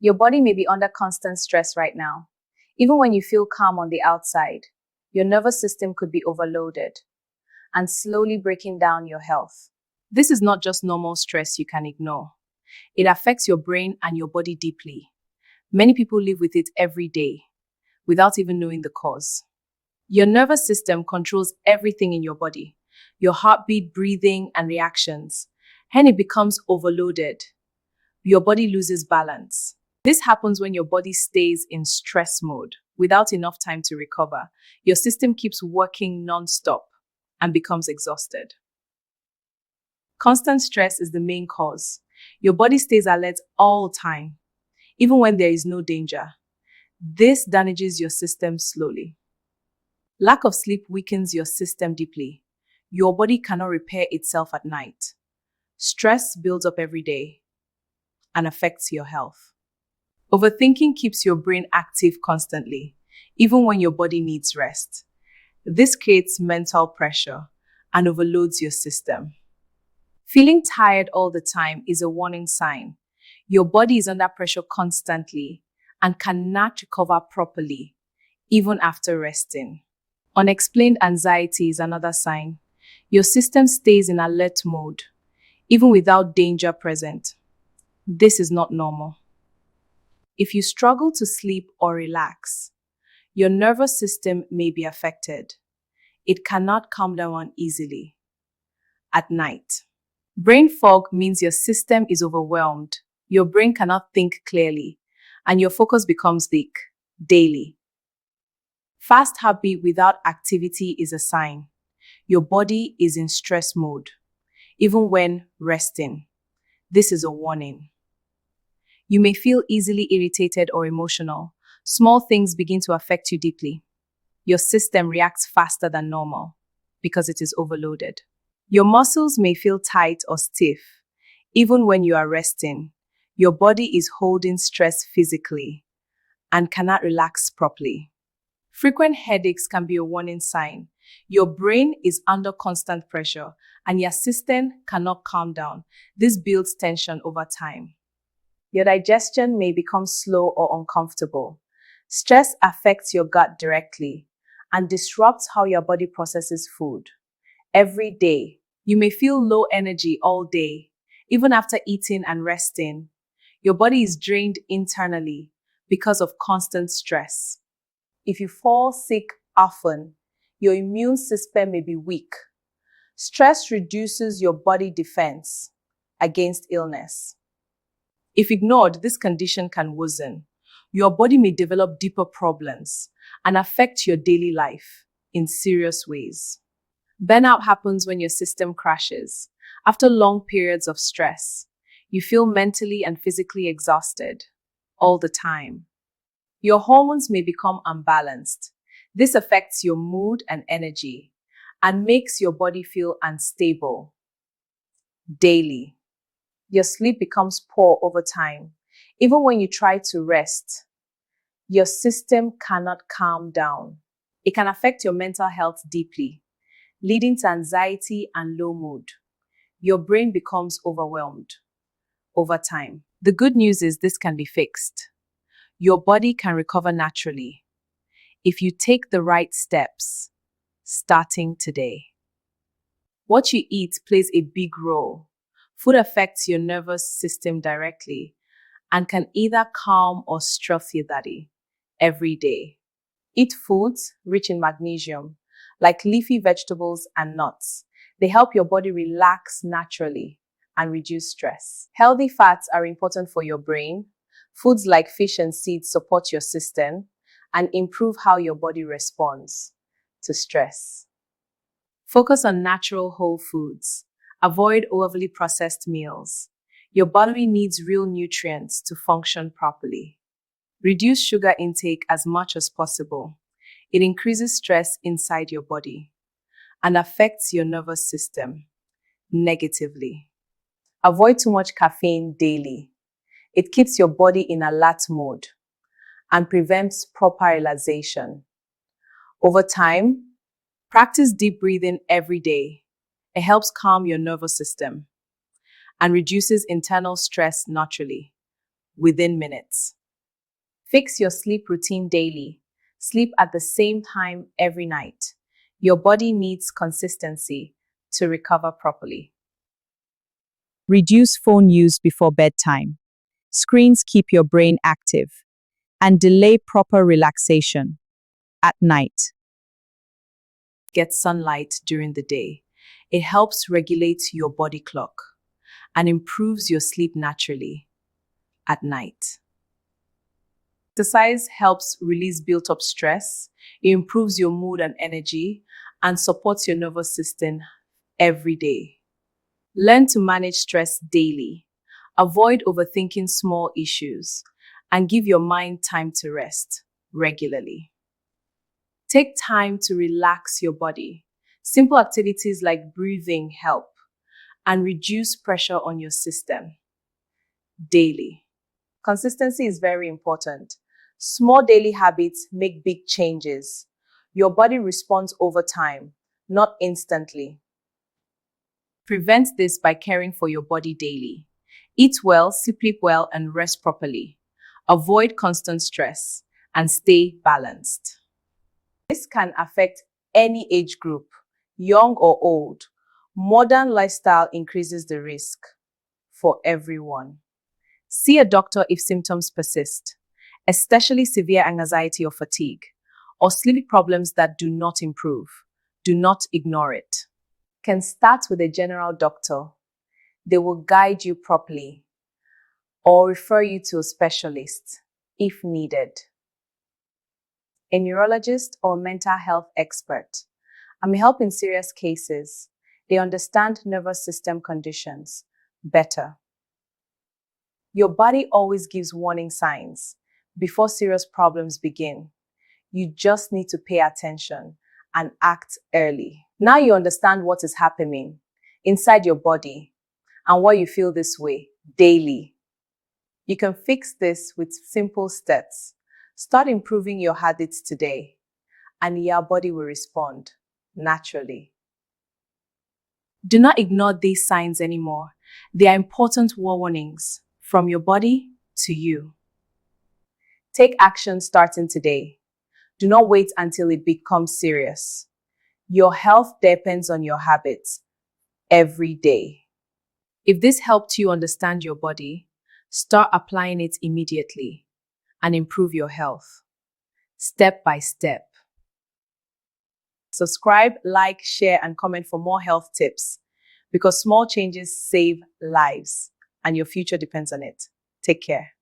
Your body may be under constant stress right now. Even when you feel calm on the outside, your nervous system could be overloaded and slowly breaking down your health. This is not just normal stress you can ignore. It affects your brain and your body deeply. Many people live with it every day without even knowing the cause. Your nervous system controls everything in your body, your heartbeat, breathing, and reactions. When it becomes overloaded, your body loses balance. This happens when your body stays in stress mode without enough time to recover. Your system keeps working non-stop and becomes exhausted. Constant stress is the main cause. Your body stays alert all the time, even when there is no danger. This damages your system slowly. Lack of sleep weakens your system deeply. Your body cannot repair itself at night. Stress builds up every day and affects your health. Overthinking keeps your brain active constantly, even when your body needs rest. This creates mental pressure and overloads your system. Feeling tired all the time is a warning sign. Your body is under pressure constantly and cannot recover properly, even after resting. Unexplained anxiety is another sign. Your system stays in alert mode, even without danger present. This is not normal. If you struggle to sleep or relax, your nervous system may be affected. It cannot calm down easily. At night, brain fog means your system is overwhelmed. Your brain cannot think clearly, and your focus becomes weak daily. Fast heartbeat without activity is a sign. Your body is in stress mode, even when resting. This is a warning. You may feel easily irritated or emotional. Small things begin to affect you deeply. Your system reacts faster than normal because it is overloaded. Your muscles may feel tight or stiff. Even when you are resting, your body is holding stress physically and cannot relax properly. Frequent headaches can be a warning sign. Your brain is under constant pressure and your system cannot calm down. This builds tension over time. Your digestion may become slow or uncomfortable. Stress affects your gut directly and disrupts how your body processes food. Every day, you may feel low energy all day, even after eating and resting. Your body is drained internally because of constant stress. If you fall sick often, your immune system may be weak. Stress reduces your body defense against illness. If ignored, this condition can worsen. Your body may develop deeper problems and affect your daily life in serious ways. Burnout happens when your system crashes. After long periods of stress, you feel mentally and physically exhausted all the time. Your hormones may become unbalanced. This affects your mood and energy and makes your body feel unstable daily. Your sleep becomes poor over time. Even when you try to rest, your system cannot calm down. It can affect your mental health deeply, leading to anxiety and low mood. Your brain becomes overwhelmed over time. The good news is this can be fixed. Your body can recover naturally if you take the right steps starting today. What you eat plays a big role. Food affects your nervous system directly and can either calm or stress your body every day. Eat foods rich in magnesium, like leafy vegetables and nuts. They help your body relax naturally and reduce stress. Healthy fats are important for your brain. Foods like fish and seeds support your system and improve how your body responds to stress. Focus on natural whole foods. Avoid overly processed meals. Your body needs real nutrients to function properly. Reduce sugar intake as much as possible. It increases stress inside your body and affects your nervous system negatively. Avoid too much caffeine daily. It keeps your body in alert mode and prevents proper relaxation. Over time, practice deep breathing every day. It helps calm your nervous system and reduces internal stress naturally. within minutes. Fix your sleep routine daily. Sleep at the same time every night. Your body needs consistency to recover properly. Reduce phone use before bedtime. Screens keep your brain active and delay proper relaxation at night. Get sunlight during the day. It helps regulate your body clock and improves your sleep naturally at night. Exercise helps release built up stress, it improves your mood and energy, and supports your nervous system every day. Learn to manage stress daily. Avoid overthinking small issues and give your mind time to rest regularly. Take time to relax your body. Simple activities like breathing help and reduce pressure on your system daily. Consistency is very important. Small daily habits make big changes. Your body responds over time, not instantly. Prevent this by caring for your body daily. Eat well, sleep well, and rest properly. Avoid constant stress and stay balanced. This can affect any age group, young or old. Modern lifestyle increases the risk for everyone. See a doctor if symptoms persist, especially severe anxiety or fatigue, or sleep problems that do not improve. Do not ignore it. Can start with a general doctor. They will guide you properly or refer you to a specialist if needed. A neurologist or mental health expert. I may help in serious cases. They understand nervous system conditions better. Your body always gives warning signs before serious problems begin. You just need to pay attention and act early. Now you understand what is happening inside your body and why you feel this way daily. You can fix this with simple steps. Start improving your habits today, and your body will respond naturally. Do not ignore these signs anymore. They are important warnings from your body to you. Take action starting today. Do not wait until it becomes serious. Your health depends on your habits every day. If this helped you understand your body, start applying it immediately and improve your health step by step. Subscribe, like, share, and comment for more health tips because small changes save lives and your future depends on it. Take care.